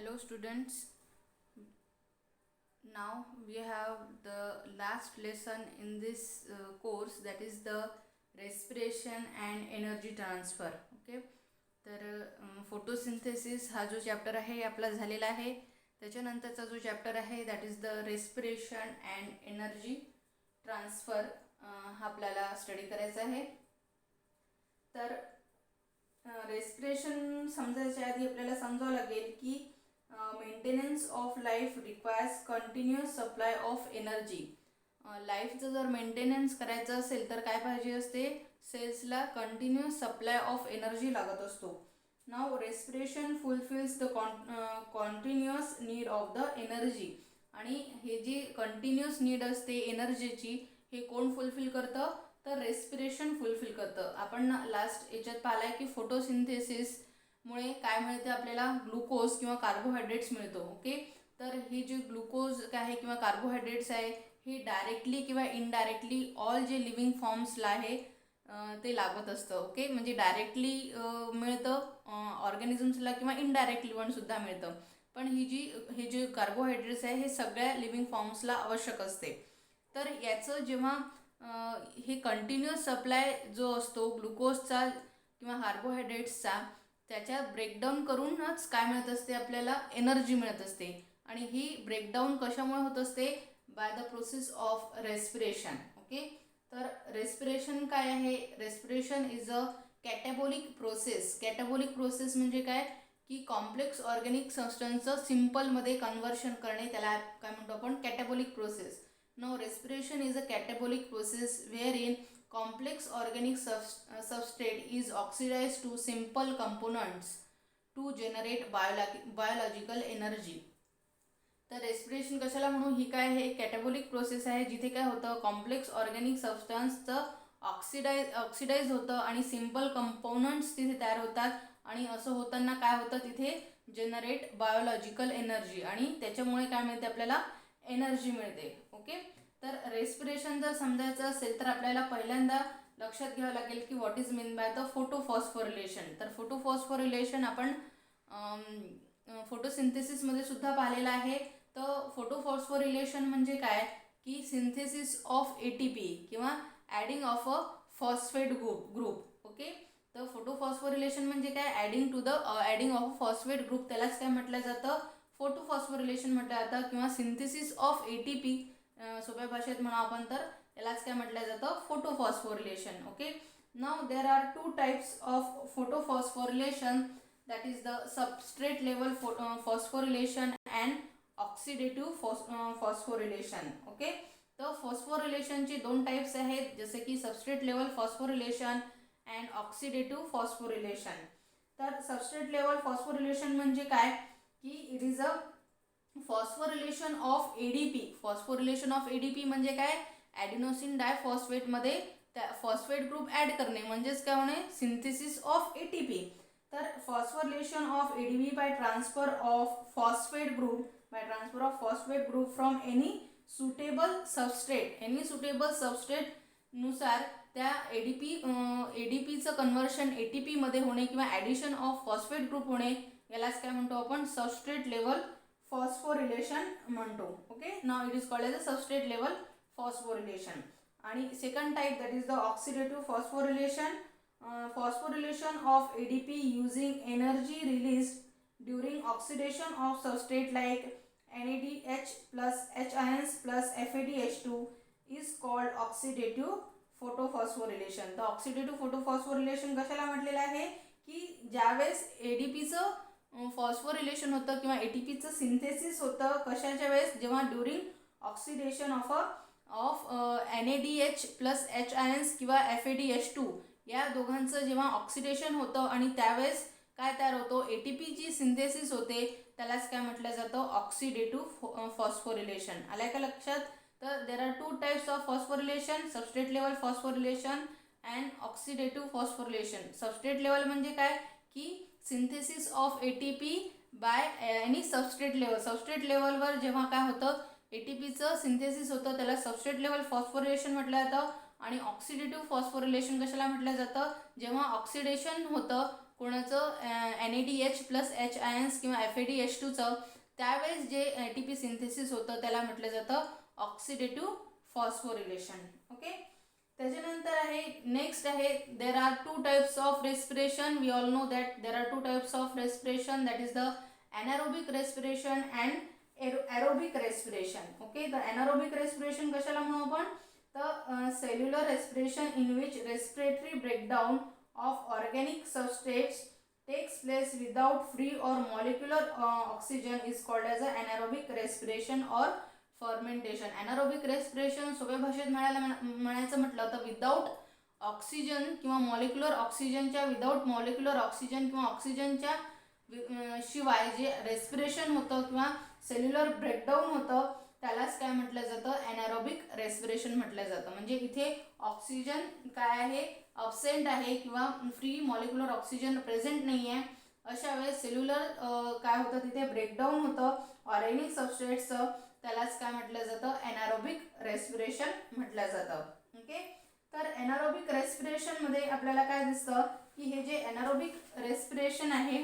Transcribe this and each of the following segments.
Hello students, now we have the last lesson in this course, that is the respiration and energy transfer. Okay, तर photosynthesis हा जो chapter आहे आपला झालेला आहे. त्याच्यानंतरचा जो चॅप्टर आहे that is the respiration and energy transfer हा आपल्याला स्टडी करायचा आहे. तर रेस्पिरेशन समजायच्या आधी आपल्याला समजावं लागेल की maintenance of life requires continuous supply of energy. लाईफचं जर मेंटेनन्स करायचं असेल तर काय पाहिजे असते, सेल्सला कंटिन्युअस सप्लाय ऑफ एनर्जी लागत असतो. Now respiration fulfils the continuous need of the energy. आणि हे जी कंटिन्युअस नीड असते एनर्जीची, हे कोण फुलफिल करतं, तर रेस्पिरेशन फुलफिल करतं. आपण लास्ट याच्यात पाहिलं आहे की फोटोसिंथेसिसमुळे काय मिळते आपल्याला, ग्लुकोज किंवा कार्बोहायड्रेट्स मिळतो. ओके, तर हे जे ग्लुकोज आहे किंवा कार्बोहायड्रेट्स आहे हे डायरेक्टली किंवा इनडायरेक्टली ऑल जे लिव्हिंग फॉर्म्सला आहे ते लागत असतं. ओके, म्हणजे डायरेक्टली मिळतं ऑर्गॅनिझम्सला किंवा इनडायरेक्टली पण सुद्धा मिळतं. पण हे जे कार्बोहायड्रेट्स आहे हे सगळ्या लिव्हिंग फॉर्म्सला आवश्यक असते. तर याचं जेव्हा हे कंटिन्युअस सप्लाय जो असतो ग्लुकोजचा किंवा कार्बोहायड्रेट्सचा, त्याच्यात ब्रेकडाऊन करूनच काय मिळत असते आपल्याला, एनर्जी मिळत असते. आणि ही ब्रेकडाऊन कशामुळे होत असते, by the process of respiration. Okay, तर रेस्पिरेशन काय आहे, respiration is a catabolic process. Catabolic process म्हणजे काय की कॉम्प्लेक्स ऑर्गॅनिक सबस्टन्सचं सिम्पलमध्ये कन्व्हर्शन करणे, त्याला काय म्हणतो आपण, catabolic process. Now respiration is a catabolic process wherein complex organic substrate is oxidized to simple components to generate biological energy. तर रेस्पिरेशन कशाला म्हणू, ही काय आहे, कॅटाबॉलिक प्रोसेस आहे जिथे काय होतं, कॉम्प्लेक्स ऑर्गॅनिक सबस्टन्सचं ऑक्सिडाइज होतं आणि सिम्पल कंपोनंट्स तिथे तयार होतात. आणि असं होताना काय होतं, तिथे जनरेट बायोलॉजिकल एनर्जी, आणि त्याच्यामुळे काय मिळते आपल्याला, एनर्जी मिळते. ओके, तर रेस्पिरेशन जर समजायचं असेल तर आपल्याला पहिल्यांदा लक्षात घ्यावं लागेल की what is mean by the photophosphorylation. तर फोटोफॉस्फोरिलेशन आपण फोटोसिंथेसिसमध्ये सुद्धा पाहिलेलं आहे. तर फोटोफॉस्फोरिलेशन म्हणजे काय की सिंथेसिस ऑफ ATP किंवा adding of a phosphate group. Okay, तर फोटोफॉस्फोरिलेशन म्हणजे काय, ॲडिंग ऑफ फॉस्फेट ग्रुप, त्यालाच काय म्हटलं जातं, फोटोफॉस्फोरिलेशन म्हटलं जातं. किंवा सिंथेसिस ऑफ ATP, सोप्या भाषेत म्हणा आपण तर यालाच काय म्हटलं जातं, photophosphorylation. Okay, now there are two types of photophosphorylation, that is the substrate level phosphorylation and oxidative phosphorylation. Okay, तर फॉस्फोरिलेशनचे दोन टाइप्स आहेत, जसे की substrate level phosphorylation and oxidative phosphorylation. तर सबस्ट्रेट लेवल फॉस्फोरिलेशन म्हणजे काय की it is a phosphorylation of ADP. Phosphorylation of ADP म्हणजे काय, ॲडिनोसिन डायफॉस्फेटमध्ये त्या फॉस्फेट ग्रुप ॲड करणे, म्हणजेच काय होणे, सिंथेसिस ऑफ ATP. तर phosphorylation of ADP by transfer of phosphate group from any suitable substrate नुसार त्या ADPचं कन्व्हर्शन ATPमध्ये होणे किंवा ॲडिशन ऑफ फॉस्फेट ग्रुप होणे, यालाच काय म्हणतो आपण, सबस्ट्रेट लेवल फॉस्फोरिलेशन म्हणतो. Okay, now it is called as a substrate level phosphorylation. आणि second type that is the oxidative phosphorylation. Phosphorylation of ADP using energy release during oxidation of substrate like NADH plus H ions plus FADH2 is called oxidative photophosphorylation. तर oxidative photophosphorylation कशाला म्हटलेलं आहे की ज्यावेळेस ADPचं phosphorylation होतं किंवा ATPचं synthesis होतं, कशाच्या वेळेस, जेव्हा during oxidation of NADH plus H ions किंवा FADH2 या दोघांचं जेव्हा ऑक्सिडेशन होतं आणि त्यावेळेस काय तयार होतो, ATPची सिंथेसिस होते, त्यालाच काय म्हटलं जातं, ऑक्सिडेटिव्ह फॉस्फोरिलेशन. आलं का लक्षात. तर देर are two types of phosphorylation, substrate level phosphorylation and oxidative phosphorylation. Substrate level म्हणजे काय की synthesis of ATP by any substrate level. Substrate लेवलवर जेव्हा काय होतं, ATPचं सिंथेसिस होतं, त्याला सबस्ट्रेट लेवल फॉस्फोरिलेशन म्हटलं जातं. आणि ऑक्सिडेटिव्ह फॉस्फोरिलेशन कशाला म्हटलं जातं, जेव्हा ऑक्सिडेशन होतं कोणाचं NADH प्लस H आयन्स किंवा FADH2चं त्यावेळेस जे ATP सिंथेसिस होतं त्याला म्हटलं जातं ऑक्सिडेटिव्ह फॉस्फोरिलेशन. ओके. त्याच्यानंतर आहे नेक्स्ट आहे there are two types of respiration. We all know that there are two types of respiration, that is the anaerobic respiration and aerobic respiration. Okay, the anaerobic respiration कशाला म्हणू आपण तर cellular respiration in which respiratory breakdown of organic substrates takes place without free or molecular oxygen is called as a anaerobic respiration or fermentation. anaerobic respiration सोप्या भाषेत म्हणायचं म्हटलं तर without oxygen किंवा मॉलिक्युलर ऑक्सिजनच्या विदाउट मॉलिक्युलर ऑक्सिजन किंवा ऑक्सिजनच्या शिवाय जे रेस्पिरेशन होतं किंवा सेल्युलर ब्रेकडाऊन होतं त्यालाच काय म्हटलं जातं ॲनारोबिक रेस्पिरेशन म्हटलं जातं. म्हणजे इथे ऑक्सिजन काय आहे अब्सेंट आहे किंवा फ्री मॉलिक्युलर ऑक्सिजन प्रेझेंट नाही आहे अशा वेळेस सेल्युलर काय होतं तिथे ब्रेकडाऊन होतं ऑर्गॅनिक सबस्ट्रेट्सचं त्यालाच काय म्हटलं जातं ॲनारोबिक रेस्पिरेशन म्हटलं जातं. ओके. तर ॲनारोबिक रेस्पिरेशनमध्ये आपल्याला काय दिसतं की हे जे ॲनारोबिक रेस्पिरेशन आहे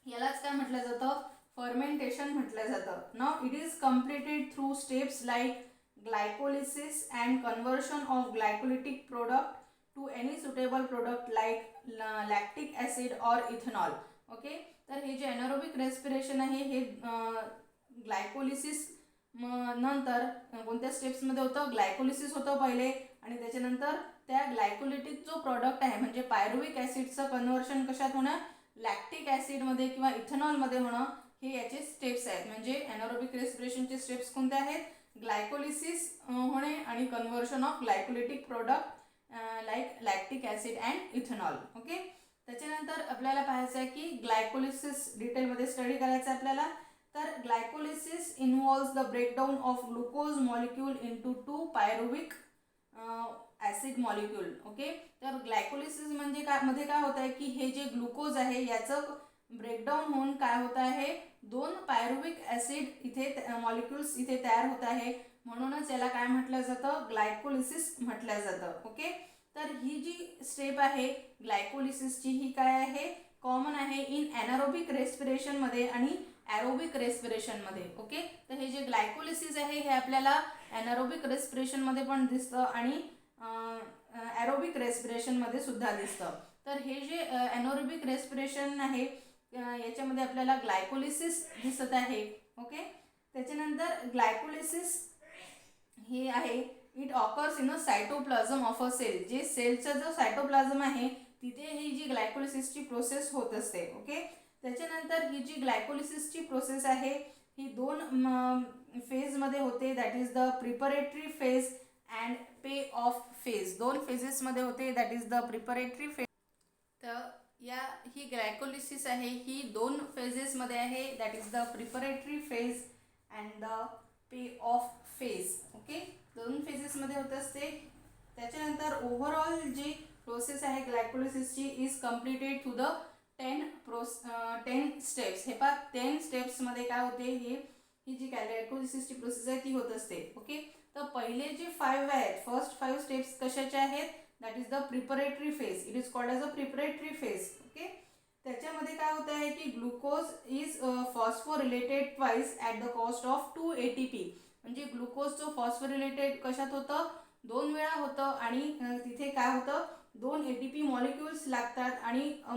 यालाच काय म्हटलं जातं फर्मेंटेशन म्हटलं जातं. Now it is completed through steps like glycolysis and conversion of glycolytic product to any suitable product like lactic acid or ethanol. Okay. तर हे जे ॲनारोबिक रेस्पिरेशन आहे हे ग्लायकोलिसिस नंतर कोणत्या स्टेप्समध्ये होतं ग्लायकोलिसिस होतं पहिले आणि त्याच्यानंतर त्या ग्लायकोलिटिक जो प्रोडक्ट आहे म्हणजे पायरुविक ॲसिडचं कन्वर्शन कशात होणं लॅक्टिक ॲसिडमध्ये किंवा इथेनॉलमध्ये होणं हे याचे स्टेप्स आहेत. म्हणजे ॲनारोबिक रेस्पिरेशनचे स्टेप्स कोणते आहेत ग्लायकोलिसिस होणे आणि conversion of glycolytic product like lactic acid and ethanol. Okay. त्याच्यानंतर आपल्याला पाहायचं आहे की ग्लायकोलिसिस डिटेलमध्ये स्टडी करायचं आहे आपल्याला. तर glycolysis involves the breakdown of glucose molecule into two pyruvic acid molecule. Okay. तर ग्लायकोलिसिस म्हणजे काय मध्ये काय होत आहे की हे जे ग्लुकोज आहे याचं ब्रेकडाऊन होऊन काय होत आहे दोन पायरुविक ॲसिड इथे मॉलिक्युल्स इथे तयार होत आहे म्हणूनच याला काय म्हटलं जातं ग्लायकोलिसिस म्हटलं जातं. ओके. तर ही जी स्टेप आहे ग्लायकोलिसिसची ही काय आहे कॉमन आहे इन ॲनारोबिक रेस्पिरेशनमध्ये आणि ॲरोबिक रेस्पिरेशनमध्ये. ओके. तर हे जे ग्लायकोलिसिस आहे हे आपल्याला ॲनारोबिक रेस्पिरेशनमध्ये पण दिसतं आणि ॲरोबिक रेस्पिरेशनमध्ये सुद्धा दिसतं. तर हे जे ॲनारोबिक रेस्पिरेशन आहे याच्यामध्ये आपल्याला ग्लायकोलिसिस दिसत आहे. ओके. त्याच्यानंतर ग्लायकोलिसिस हे आहे it occurs in a cytoplasm of a cell. जे सेलचा जो सायटोप्लाझम आहे तिथे ही जी ग्लायकोलिसिसची प्रोसेस होत असते. ओके. त्याच्यानंतर ही जी ग्लायकोलिसिसची प्रोसेस आहे ही दोन फेजमध्ये होते that is the preparatory phase and pay off phase. दोन फेजेसमध्ये होते that is the preparatory phase. तर ही ग्लायकोलिसिस आहे ही दोन फेजेसमध्ये आहे that is the preparatory phase and the pay off phase. Okay. दोन फेजेसमध्ये होत असते. त्याच्यानंतर ओव्हरऑल जी प्रोसेस आहे ग्लायकोलिसिसची is completed through the 10 steps. हे पहा 10 स्टेप्समध्ये काय होते ही जी ग्लायकोलिसिसची प्रोसेस आहे ती होत असते. ओके. तर पहिले जे 5 आहेत फर्स्ट 5 स्टेप्स कशाचे आहेत that is the preparatory phase. It is called as a preparatory phase. Okay. त्याच्यामध्ये काय होतं आहे की glucose is phosphorylated twice at the cost of 2 ATP. म्हणजे ग्लुकोजचं फॉस्फोरिलेटेड कशात होतं 2 वेळा होतं आणि तिथे काय होतं 2 ATP मॉलिक्युल्स लागतात आणि अ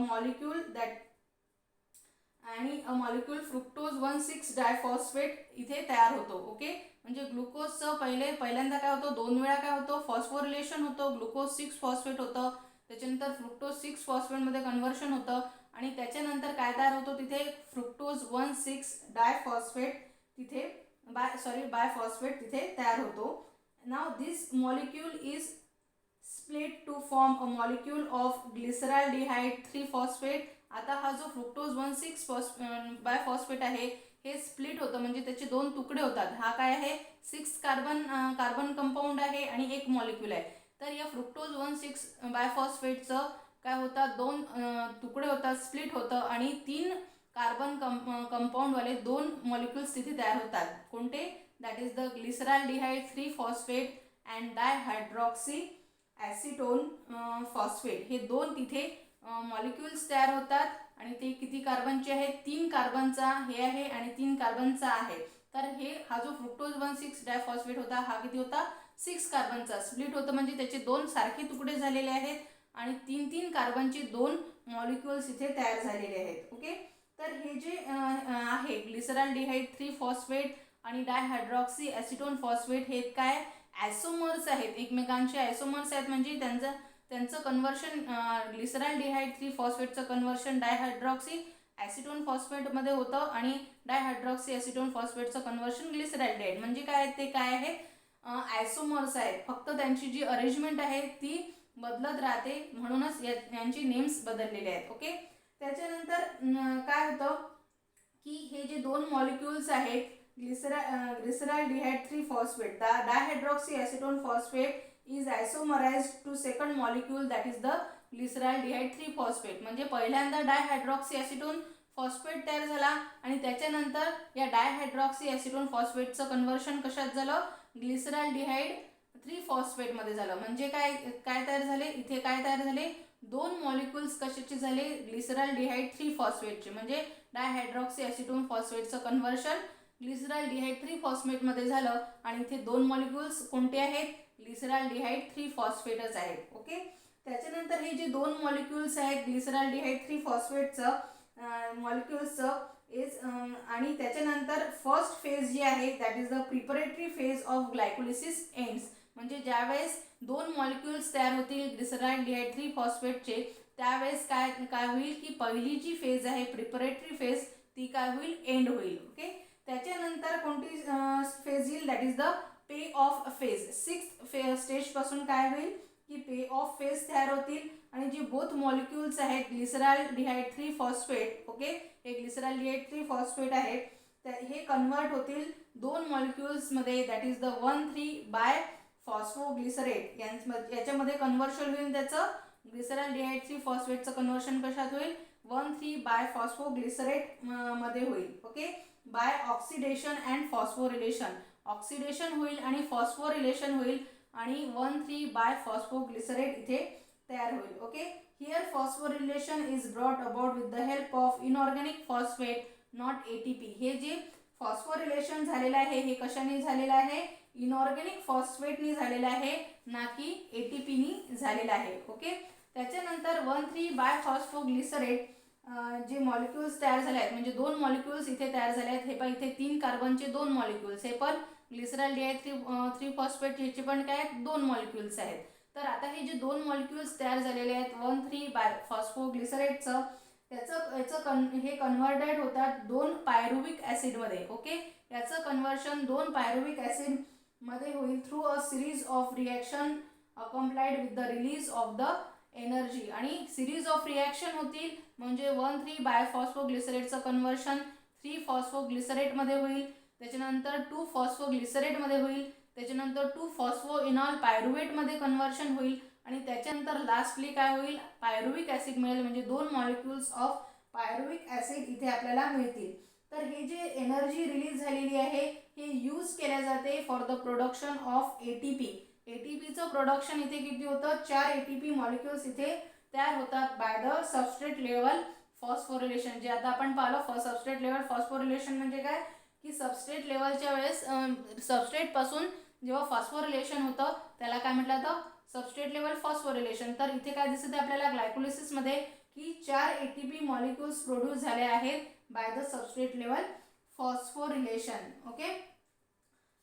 मॉलिक्यूल फ्रुक्टोज 1,6 डायफॉस्फेट इथे तयार होतो. ओके. म्हणजे ग्लुकोजचं पहिल्यांदा काय होतं 2 वेळा काय होतं फॉस्फोरिलेशन होतं ग्लुकोज 6 फॉस्फेट होतं त्याच्यानंतर फ्रुक्टोज 6 फॉस्फेटमध्ये कन्वर्शन होतं आणि त्याच्यानंतर काय तयार होतो तिथे फ्रुक्टोज 1,6 डायफॉस्फेट तिथे बायफॉस्फेट तिथे तयार होतो. Now this molecule is split to form a molecule of glyceraldehyde 3 phosphate. आता हा जो फ्रुक्टोज 1,6 बायफॉस्फेट आहे हे स्प्लिट होतं म्हणजे त्याचे 2 तुकडे होतात. हा काय आहे 6 कार्बन कंपाऊंड आहे आणि एक मॉलिक्यूल आहे. तर या फ्रुक्टोज 1,6 बायफॉस्फेटचं काय होतात 2 तुकडे होतात स्प्लिट होतं आणि 3 कार्बन कंपाऊंडवाले 2 मॉलिक्युल्स तिथे तयार होतात. कोणते that is the glyceraldehyde 3 phosphate and dihydroxy acetone phosphate. हे 2 तिथे मॉलिक्युल्स तयार होतात आणि ते किती कार्बनचे आहेत, 3 कार्बनचा हे आहे आणि 3 कार्बनचा आहे. तर हा जो फ्रुक्टोज 1,6 डायफॉस्फेट होता हा किती होता, 6 कार्बनचा. स्प्लिट होतं म्हणजे त्याचे 2 सारखे तुकडे झालेले आहेत आणि 3-3 कार्बनचे 2 मॉलिक्युल्स इथे तयार झालेले आहेत. ओके, तर हे जे आहे ग्लिसरॉल्डिहाइड 3 फॉस्फेट आणि डायहायड्रॉक्सी ॲसिटोन फॉस्फेट हे काय ॲसोमर्स आहेत, एकमेकांचे ॲसोमर्स आहेत. म्हणजे त्यांचं कन्व्हर्शन ग्लिसरॉल्डिहाइड 3 फॉस्फेटचं कन्व्हर्शन डायहायड्रॉक्सी ॲसिटोन फॉस्फेटमध्ये होतं आणि डायहायड्रॉक्सी ॲसिटोन फॉस्फेटचं कन्व्हर्शन ग्लिसरॉल्डिहाइड. म्हणजे काय ते काय आहेत, ॲसोमर्स आहेत. फक्त त्यांची जी अरेंजमेंट आहे ती बदलत राहते, म्हणूनच यांची नेम्स बदललेले आहेत. ओके, त्याच्यानंतर काय होतं की हे जे 2 मॉलिक्युल्स आहेत glyceraldehyde 3 phosphate, dihydroxy acetone phosphate is isomerized to second molecule that is the glyceraldehyde 3 phosphate. म्हणजे पहिल्यांदा डायहायड्रॉक्सी ॲसिटोन फॉस्फेट तयार झाला आणि त्याच्यानंतर या डायहायड्रॉक्सी ॲसिटोन फॉस्फेटचं कन्व्हर्शन कशात झालं, ग्लिसरॉल्डिहाइड 3 फॉस्फेटमध्ये झालं. म्हणजे काय काय तयार झाले इथे, काय तयार झाले, 2 मॉलिक्युल्स कशाचे झाले, ग्लिसरॉल्डिहाइड 3 फॉस्फेटचे. म्हणजे डायहायड्रॉक्सी ॲसिटोन फॉस्फेटचं कन्व्हर्शन ग्लिसरॉल्डिहाइड 3 फॉस्फेटमध्ये झालं आणि इथे 2 मॉलिक्युल्स कोणते आहेत, ग्लिसरॉल्डिहाइड 3 फॉस्फेटच आहेत. ओके, त्याच्यानंतर हे जे 2 मॉलिक्युल्स आहेत ग्लिसरॉल्डिहाइड 3 फॉस्फेटचं मॉलिक्युल्सचं इज आणि त्याच्यानंतर फर्स्ट फेज जी आहे that is the preparatory phase of glycolysis ends. म्हणजे ज्यावेळेस 2 मॉलिक्युल्स तयार होतील ग्लिसरॉल्डिहाइड 3 फॉस्फेटचे, त्यावेळेस काय काय होईल की पहिली जी फेज आहे प्रिपरेटरी फेज ती काय होईल, एंड होईल. ओके, त्याच्यानंतर कोणती फेज येईल, that is the pay off phase. 6th स्टेजपासून काय होईल की पे ऑफ फेज तयार होतील आणि जे बोथ मॉलिक्युल्स आहेत ग्लिसरॉल्डिहाइड 3 फॉस्फेट, ओके, हे ग्लिसरॉल्डिहाइड 3 फॉस्फेट आहेत, तर हे कन्वर्ट होतील 2 मॉलिक्युल्समध्ये that is the 1,3 bi phosphoglycerate. याच्यामध्ये कन्व्हर्शन होईल त्याचं ग्लिसरॉल्डिहाइड 3 फॉस्फेटचं कन्व्हर्शन कशात होईल, 1,3 बाय फॉस्फोग्लिसरेट मध्ये होईल. Okay, by oxidation and phosphorylation, oxidation होईल आणि फॉस्फोरिलेशन होईल आणि 1,3 बाय फॉस्फोग्लिसरेट इथे तयार होईल. Okay, here phosphorylation is brought about with the help of inorganic phosphate not ATP. हे जे फॉस्फोरिलेशन झालेलं आहे हे कशाने झालेलं आहे, इनऑर्गॅनिक फॉस्फेटनी झालेलं आहे, ना की एटीपीनी झालेलं आहे. ओके, त्याच्यानंतर 1,3 बाय फॉस्फोग्लिसरेट जे मॉलिक्युल्स तयार झाले आहेत, म्हणजे 2 मॉलिक्युल्स इथे तयार झाले आहेत. हे पण इथे 3 कार्बनचे 2 मॉलिक्युल्स, हे पण ग्लिसरॉल्डिहाइड 3 फॉस्फेट ह्याचे पण काय 2 मॉलिक्युल्स आहेत. तर आता हे जे 2 मॉलिक्युल्स तयार झालेले आहेत 1,3 बाय फॉस्फोग्लिसरेटचं, याचं हे कन्व्हर्टेड होतात 2 पायरुविक ॲसिडमध्ये. ओके, याचं कन्व्हर्शन 2 पायरुविक ॲसिडमध्ये होईल through a series of reaction accompanied with the release of the energy. आणि सिरीज ऑफ रिॲक्शन होतील म्हणजे 1,3 बाय फॉस्फोग्लिसरेटचं कन्व्हर्शन 3 फॉस्फोग्लिसरेटमध्ये होईल, त्याच्यानंतर 2 फॉस्फोग्लिसरेटमध्ये होईल, त्याच्यानंतर 2 फॉस्फो इनॉल पायरुवेटमध्ये कन्व्हर्शन होईल आणि त्याच्यानंतर लास्टली काय होईल, पायरुविक ॲसिड मिळेल. म्हणजे 2 मॉलिक्युल्स ऑफ पायरुविक ॲसिड इथे आपल्याला मिळतील. तर हे जे एनर्जी रिलीज झालेली आहे हे यूज केल्या जाते for the production of ATP. एटीपीचं प्रोडक्शन इथे किती होतं, 4 एटीपी मॉलिक्युल्स इथे तयार होतात by the substrate level phosphorylation. जे आता आपण पाहिलं सबस्ट्रेट लेवल फॉस्फोरिलेशन म्हणजे काय की सबस्ट्रेट लेवलच्या वेळेस सबस्ट्रेटपासून जेव्हा फॉस्फोरिलेशन होतं त्याला काय म्हटलं जातं, सबस्ट्रेट लेवल फॉस्फोरिलेशन. तर इथे काय दिसते आपल्याला ग्लायकोलिसिसमध्ये की 4 एटीपी मॉलिक्युल्स प्रोड्यूस झाले आहेत bye the substrate level phosphorylation. Okay,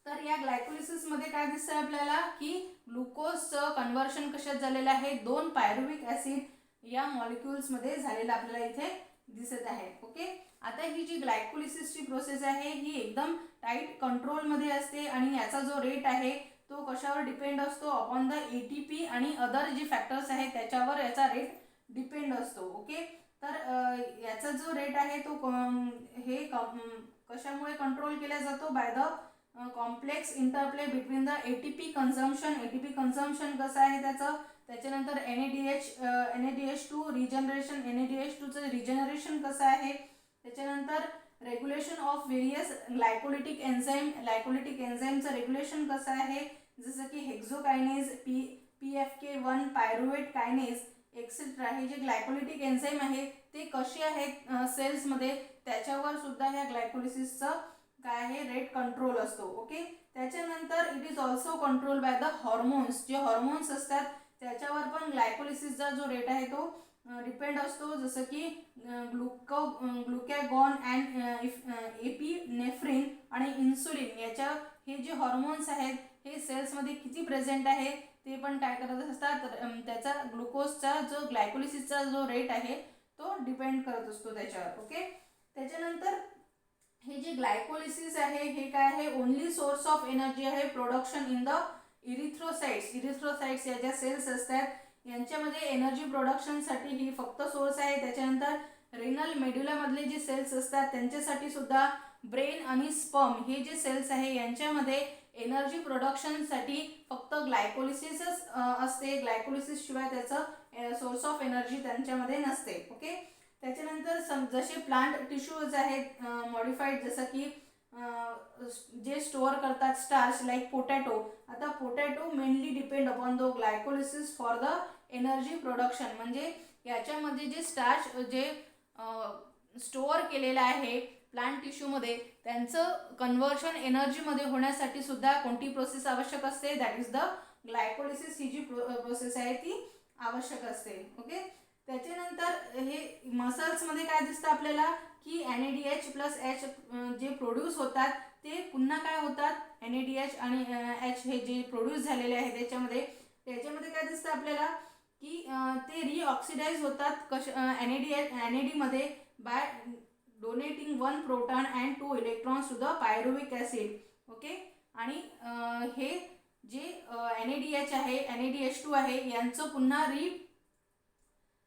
तर या ग्लायकोलिसिसमध्ये काय दिसतं आपल्याला की ग्लुकोजचं कन्व्हर्शन कशात झालेलं आहे, 2 पायरुविक ॲसिड या मॉलिक्युल्समध्ये झालेलं आपल्याला इथे दिसत आहे. ओके, आता ही जी ग्लायकोलिसिसची प्रोसेस आहे ही एकदम टाईट कंट्रोलमध्ये असते आणि याचा जो रेट आहे तो कशावर डिपेंड असतो, अपॉन द एटीपी आणि अदर जे फॅक्टर्स आहेत त्याच्यावर याचा रेट डिपेंड असतो. ओके, तर याचा जो रेट आहे तो हे कशामुळे कंट्रोल केला जातो, by the complex interplay between the ATP consumption. ATP consumption कसं आहे त्याचं, त्याच्यानंतर NADH2 रिजनरेशन, NADH2चं रिजनरेशन कसं आहे, त्याच्यानंतर regulation of various glycolytic enzyme, glycolytic एन्झाईमचं रेग्युलेशन कसं आहे, जसं की हेक्झोकायनेज, PFK1 पायरुवेट कायनेज, एक्सेट्रा हे जे ग्लायकोलिटिक एन्झाईम आहे ते कसे आहेत सेल्समध्ये, त्याच्यावर सुद्धा ह्या ग्लायकोलिसिसचं काय आहे रेट कंट्रोल असतो. ओके. त्याच्यानंतर it is also control by the hormones. जे हॉर्मोन्स असतात त्याच्यावर पण ग्लायकोलिसिसचा जो रेट आहे तो डिपेंड असतो. जसं की ग्लुकॅगॉन अँड एपिनेफ्रिन आणि इन्सुलिन याच्या हे जे हॉर्मोन्स आहेत हे सेल्समध्ये किती प्रेझेंट आहे ते पण काय करत असतात, त्याचा ग्लुकोजचा जो ग्लायकोलिसिसचा जो रेट आहे तो डिपेंड करत असतो त्याच्यावर. ओके. त्याच्यानंतर हे जे ग्लायकोलिसिस आहे हे काय आहे, ओनली सोर्स ऑफ एनर्जी आहे production in the erythrocytes. Erythrocytes या ज्या सेल्स असतात यांच्यामध्ये एनर्जी प्रोडक्शनसाठी ही फक्त सोर्स आहे. त्याच्यानंतर रेनल मेड्युलामधले जे सेल्स असतात त्यांच्यासाठी सुद्धा, ब्रेन आणि स्पर्म हे जे सेल्स आहे यांच्यामध्ये एनर्जी प्रोडक्शनसाठी फक्त ग्लायकोलिसिसच असते. ग्लायकोलिसिस शिवाय त्याचं सोर्स ऑफ एनर्जी त्यांच्यामध्ये नसते. ओके. त्याच्यानंतर जसे प्लांट टिश्यूज आहेत मॉडिफाईड, जसं की जे स्टोअर करतात स्टार्च लाईक पोटॅटो. आता potato mainly depend upon the glycolysis for the energy production. म्हणजे याच्यामध्ये जे स्टार्च जे स्टोअर केलेलं आहे प्लांट टिश्यूमध्ये त्यांचं कन्व्हर्शन एनर्जीमध्ये होण्यासाठी सुद्धा कोणती प्रोसेस आवश्यक असते, दॅट इज द ग्लायकोलिसिस. ही जी प्रोसेस आहे ती आवश्यक असते. ओके. त्याच्यानंतर हे मसल्समध्ये काय दिसतं आपल्याला की NADH प्लस H जे प्रोड्यूस होतात ते पुन्हा काय होतात, NADH आणि H हे जे प्रोड्यूस झालेले आहे त्याच्यामध्ये काय दिसतं आपल्याला की ते रिऑक्सिडाइज होतात NAD मध्ये by donating 1 proton and 2 electrons to the pyruvic acid. Okay. आणि हे जे NADH आहे NADH2 आहे यांचं पुन्हा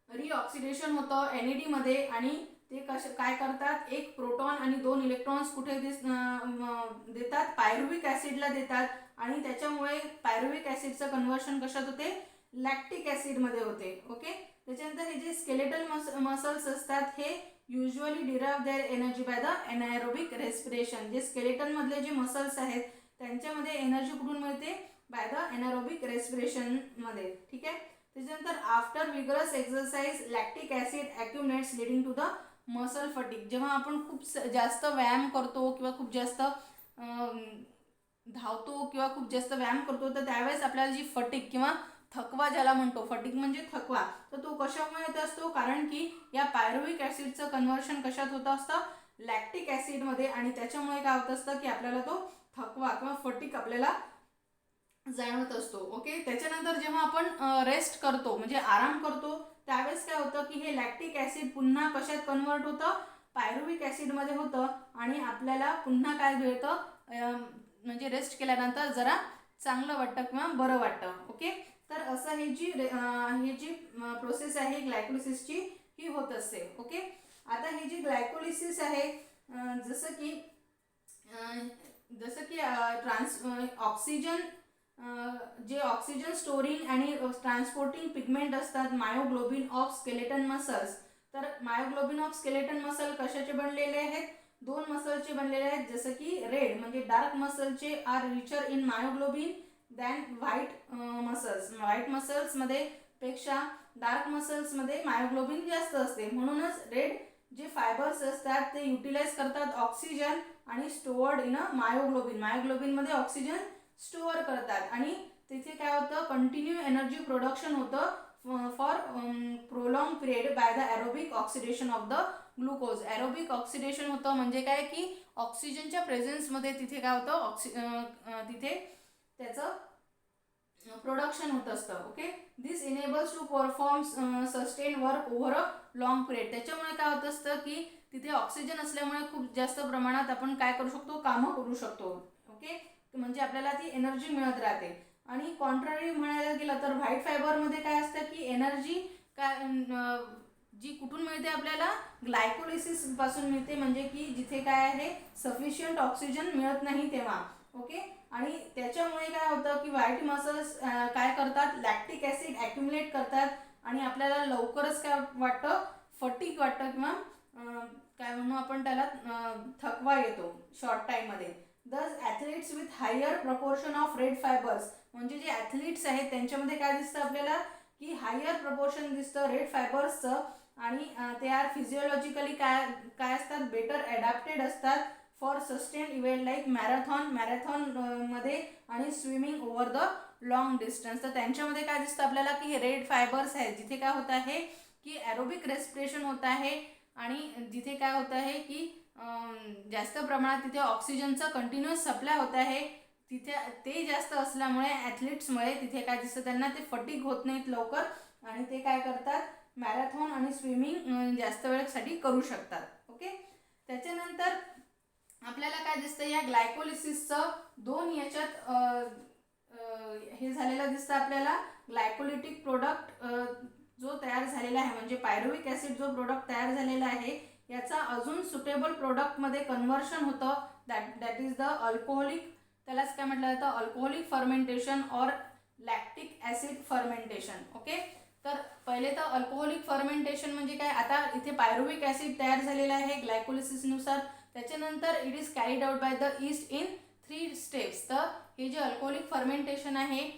रिऑक्सिडेशन होतं NAD मध्ये आणि ते काय करतात, एक प्रोटॉन आणि 2 इलेक्ट्रॉन्स कुठे देतात, पायरुविक ॲसिडला देतात आणि त्याच्यामुळे पायरुविक ॲसिडचं कन्व्हर्शन कशात होते, लॅक्टिक ॲसिडमध्ये होते. ओके. त्याच्यानंतर हे जे स्केलेटल मसल्स असतात हे usually derive their energy by the anaerobic respiration. जे स्केलेटनमधले जे मसल्स आहेत त्यांच्यामध्ये एनर्जी कुठून मिळते, बाय द एनारोबिक रेस्पिरेशनमध्ये. ठीक आहे. त्याच्यानंतर after vigorous exercise lactic acid accumulates leading to the muscle fatigue. जेव्हा आपण खूप जास्त व्यायाम करतो किंवा खूप जास्त धावतो किंवा खूप जास्त व्यायाम करतो तर त्यावेळेस आपल्याला जी फटीग किंवा थकवा ज्याला म्हणतो, फटीग म्हणजे थकवा, तर तो कशामुळे येत असतो, कारण की या पायरुविक ॲसिडचं कन्व्हर्शन कशात होत असतं, लॅक्टिक ॲसिडमध्ये, आणि त्याच्यामुळे काय होत असतं की आपल्याला तो थकवा किंवा फटीग आपल्याला जाणवत असतो. ओके. त्याच्यानंतर जेव्हा आपण रेस्ट करतो म्हणजे आराम करतो त्यावेळेस काय होतं की हे लॅक्टिक ॲसिड पुन्हा कशात कन्वर्ट होतं, पायरुविक ॲसिडमध्ये होतं आणि आपल्याला पुन्हा काय मिळतं, म्हणजे रेस्ट केल्यानंतर जरा चांगलं वाटतं किंवा बरं वाटतं. ओके. तर असं ही जी प्रोसेस आहे ग्लायकोलिसिसची ही होत असते. ओके. आता ही जी ग्लायकोलिसिस आहे जसं की ऑक्सिजन जे ऑक्सिजन स्टोरिंग आणि ट्रान्सपोर्टिंग पिगमेंट असतात मायोग्लोबिन ऑफ स्केलेटन मसल्स. तर मायोग्लोबिन ऑफ स्केलेटन मसल कशाचे बनलेले आहेत, 2 मसलचे बनलेले आहेत. जसं की रेड म्हणजे डार्क मसलचे are richer in myoglobin than white muscles. White मसल्समध्ये पेक्षा डार्क मसल्समध्ये मायोग्लोबिन जास्त असते. म्हणूनच रेड जे फायबर्स असतात ते युटिलाइज करतात ऑक्सिजन आणि स्टोअर्ड इन अ मायोग्लोबिन. मायोग्लोबिनमध्ये ऑक्सिजन स्टोअर करतात आणि तिथे काय होतं, कंटिन्यू एनर्जी प्रोडक्शन होतं for prolong period by the aerobic oxidation of the glucose. Aerobic oxidation होतं म्हणजे काय की ऑक्सिजनच्या प्रेझेन्समध्ये तिथे काय होतं, तिथे त्याचं प्रोडक्शन होत असतं. Okay. This enables to perform sustain work over a long period. त्याच्यामुळे काय होत असतं की तिथे ऑक्सिजन असल्यामुळे खूप जास्त प्रमाणात आपण काय करू शकतो, कामं करू शकतो. ओके. म्हणजे आपल्याला ती एनर्जी मिळत राहते. आणि कॉन्ट्ररी म्हणायला गेलं तर व्हाईट फायबरमध्ये काय असतं की एनर्जी काय जी कुठून मिळते आपल्याला, ग्लायकोलिसिस पासून मिळते. म्हणजे की जिथे काय आहे सफिशियंट ऑक्सिजन मिळत नाही तेव्हा. ओके. आणि त्याच्यामुळे काय होतं की व्हाईट मसल्स काय करतात, लॅक्टिक ॲसिड ॲक्युमुलेट करतात आणि आपल्याला लवकरच काय वाटतं, फटीग वाटतं किंवा काय म्हणू आपण त्याला, थकवा येतो शॉर्ट टाईममध्ये. Thus athletes with higher proportion of red fibres, म्हणजे जे ॲथलीट्स आहेत त्यांच्यामध्ये काय दिसतं आपल्याला की हायर प्रपोर्शन दिसतं रेड फायबर्सचं, आणि ते आर फिजिओलॉजिकली काय असतात, बेटर ॲडॅप्टेड असतात for sustain event like marathon मध्ये आणि swimming over the long distance. तर त्यांच्यामध्ये काय दिसतं आपल्याला की रेड फायबर्स आहेत, जिथे काय होत आहे की ॲरोबिक रेस्पिरेशन होत आहे, आणि जिथे काय होत आहे की जास्त प्रमाणात तिथे ऑक्सिजनचा कंटिन्युअस सप्लाय होत आहे. तिथे ते जास्त असल्यामुळे ॲथलीट्समुळे तिथे काय दिसतं, त्यांना ते फटीग होत नाहीत लवकर, आणि ते काय करतात, मॅरेथॉन आणि स्विमिंग जास्त वेळेसाठी करू शकतात. ओके. त्याच्यानंतर आपल्याला काय दिसतं, या ग्लायकोलिसिसचं दोन याच्यात हे झालेलं दिसतं आपल्याला. ग्लायकोलिटिक प्रोडक्ट जो तयार झालेला आहे, म्हणजे पायरुविक ॲसिड जो प्रोडक्ट तयार झालेला आहे, याचा अजून सुटेबल प्रोडक्टमध्ये कन्व्हर्शन होतं. दॅट इज द अल्कोहोलिक, त्यालाच काय म्हटलं जातं, अल्कोहोलिक फर्मेंटेशन और लॅक्टिक ॲसिड फर्मेंटेशन. ओके. तर पहिले तर अल्कोहोलिक फर्मेंटेशन म्हणजे काय, आता इथे पायरुविक ॲसिड तयार झालेला आहे ग्लायकोलिसिसनुसार. त्याच्यानंतर it is carried out by the east in 3 steps. तर हे जे अल्कोहोलिक फर्मेंटेशन आहे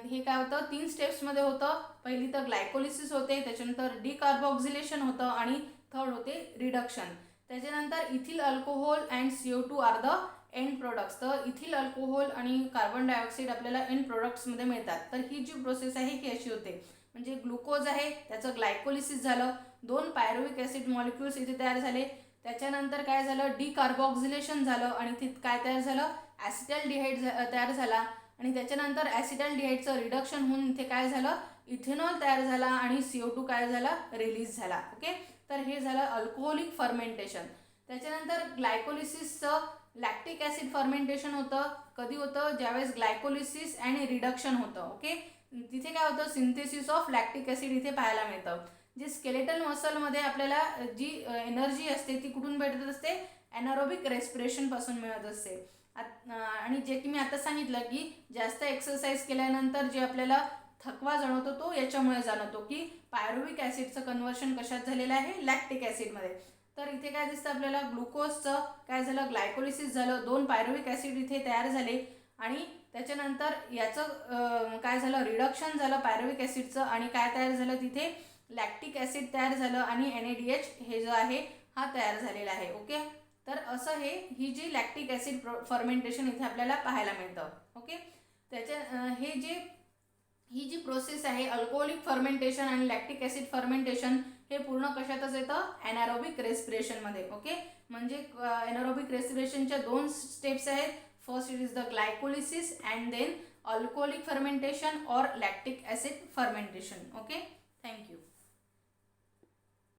हे काय होतं, 3 स्टेप्समध्ये होतं. पहिली तर ग्लायकोलिसिस होते, त्याच्यानंतर डिकार्बोक्सिलेशन होतं, आणि थर्ड होते रिडक्शन. त्याच्यानंतर ethyl alcohol and CO2 are the end products. तर इथिल अल्कोहोल आणि कार्बन डायऑक्साईड आपल्याला एंड प्रोडक्ट्समध्ये मिळतात. तर ही जी प्रोसेस आहे ही अशी होते, म्हणजे ग्लुकोज आहे त्याचं ग्लायकोलिसिस झालं, 2 पायरुविक ॲसिड मॉलिक्युल्स इथे तयार झाले. त्याच्यानंतर काय झालं, डिकार्बोक्सिलेशन झालं, आणि तिथे काय तयार झालं, ॲसिटॅल्डिहाइड तयार झाला, आणि त्याच्यानंतर ॲसिटॅल्डिहाइडचं रिडक्शन होऊन इथे काय झालं, इथेनॉल तयार झाला, आणि CO2 काय झाला, रिलीज झाला. ओके. तर हे झालं अल्कोहोलिक फर्मेंटेशन. त्याच्यानंतर ग्लायकोलिसिसचं लॅक्टिक ॲसिड फर्मेंटेशन होतं. कधी होतं, ज्यावेळेस ग्लायकोलिसिस आणि रिडक्शन होतं. ओके. तिथे काय होतं, सिंथेसिस ऑफ लॅक्टिक ॲसिड इथे पाहायला मिळतं. जे स्केलेटल मसलमध्ये आपल्याला जी एनर्जी असते ती कुठून भेटत असते, ॲनारोबिक रेस्पिरेशनपासून मिळत असते. आणि जे की मी आता सांगितलं की जास्त एक्सरसाइज केल्यानंतर जे आपल्याला थकवा जाणवतो तो याच्यामुळे जाणवतो, की पायरुविक ॲसिडचं कन्व्हर्शन कशात झालेलं आहे, लॅक्टिक ॲसिडमध्ये. तर इथे काय दिसतं आपल्याला, ग्लुकोजचं काय झालं, ग्लायकोलिसिस झालं, 2 पायरुविक ॲसिड इथे तयार झाले, आणि त्याच्यानंतर याचं काय झालं, रिडक्शन झालं पायरुविक ॲसिडचं, आणि काय तयार झालं तिथे, लॅक्टिक ॲसिड तयार झालं, आणि NADH हे जो आहे हा तयार झालेला आहे. ओके. तर असं ही जी लॅक्टिक ॲसिड फर्मेंटेशन इथे आपल्याला पाहायला मिळतं. ओके. ही जी प्रोसेस आहे अल्कोहोलिक फर्मेंटेशन आणि लॅक्टिक ॲसिड फर्मेंटेशन, हे पूर्ण कशातच येतं, ॲनारोबिक रेस्पिरेशनमध्ये. ओके. म्हणजे ॲनारोबिक रेस्पिरेशनच्या 2 स्टेप्स आहेत. First it is the glycolysis and then alcoholic fermentation और lactic acid fermentation. Okay. Thank you.